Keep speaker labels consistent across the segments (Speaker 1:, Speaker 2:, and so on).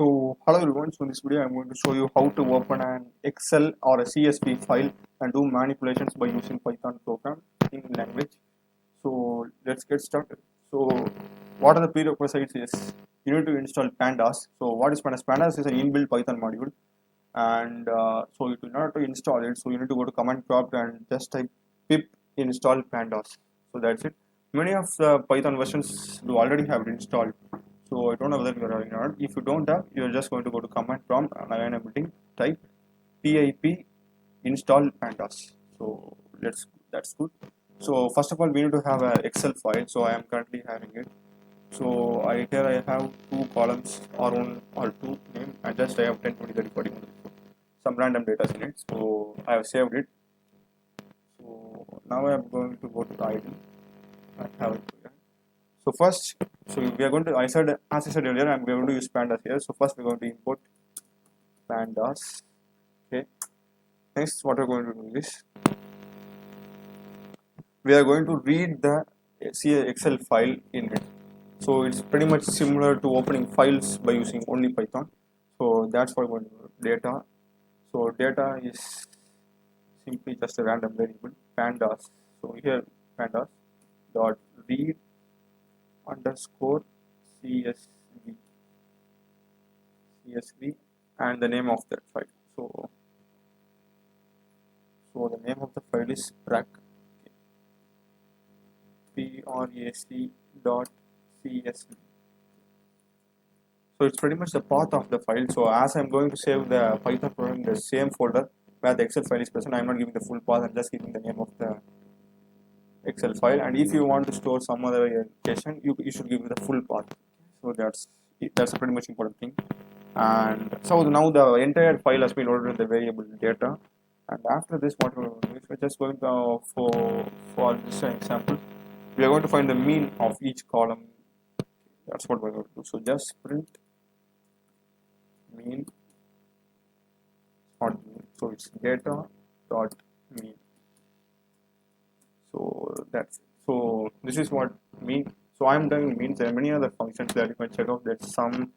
Speaker 1: So hello everyone, so in this video I'm going to show you how to open an Excel or a CSV file and do manipulations by using Python program in language. So let's get started. So what are the prerequisites is you need to install pandas. So what is pandas? Pandas is an inbuilt Python module, and so in order to install it, so you need to go to command prompt and just type pip install pandas. So that's it. Many of the Python versions do already have it installed. So I don't know whether you are having or not. If you don't have, you're just going to go to command prompt and again I'm putting type pip install pandas. So that's good. So first of all, we need to have an Excel file. So I am currently having it. So here I have two columns, R1, R2 name, and just I have 10, 20, 30, 40, some random data in it. So I have saved it. So now I am going to go to the ID and have it here. So first, so we are going to, as I said earlier, we are going to use pandas here. So first we are going to import pandas. Okay. Next, what we are going to do is we are going to read the Excel file in it. So it's pretty much similar to opening files by using only Python. So that's what we're going to do. Data. So data is simply just a random variable pandas. So here pandas dot read underscore csv and the name of that file. So the name of the file is prac dot csv. So it's pretty much the path of the file. So as I'm going to save the Python program in the same folder where the Excel file is present, I'm not giving the full path, I'm just giving the name of the Excel file. And if you want to store some other location, you should give the full path. So that's a pretty much important thing. And so now the entire file has been loaded in the variable data. And after this, what we're going to do is we're just going to for this example, we are going to find the mean of each column. That's what we're going to do. So just print mean, not mean. So it's data dot mean. So that's it. So this is what mean. So I'm doing means. There are many other functions that you can check out. That sum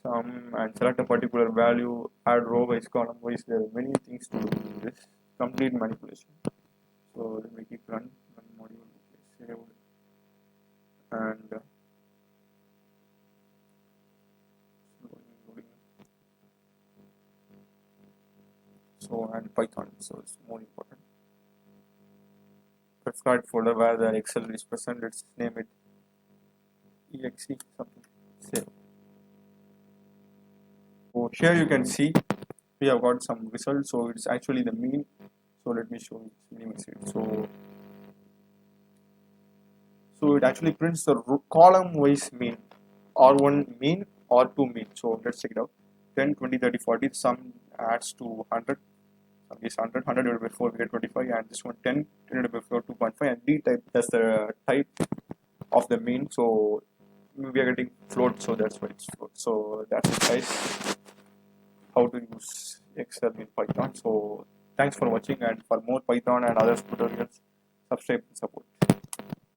Speaker 1: and select a particular value, add row wise, column wise. There are many things to do in this complete manipulation. So let me keep run module, saved, and so and Python. So it's more important. Prescribed folder where the Excel is present. Let's name it exe something. Save. So here you can see we have got some results. So it's actually the mean. So let me show you minimize it. So it actually prints the column wise mean, R1 mean, R2 mean. So let's check it out. 10, 20, 30, 40. Sum adds to 100. Sum is 100. 100 divided by 4 we get 25, and this one 10. 10 divided by 4 2.5, and D type, that's the type of the mean. So we are getting float, so that's why it's float. So that's it, guys, how to use Excel in Python. So thanks for watching, and for more Python and other tutorials, subscribe and support.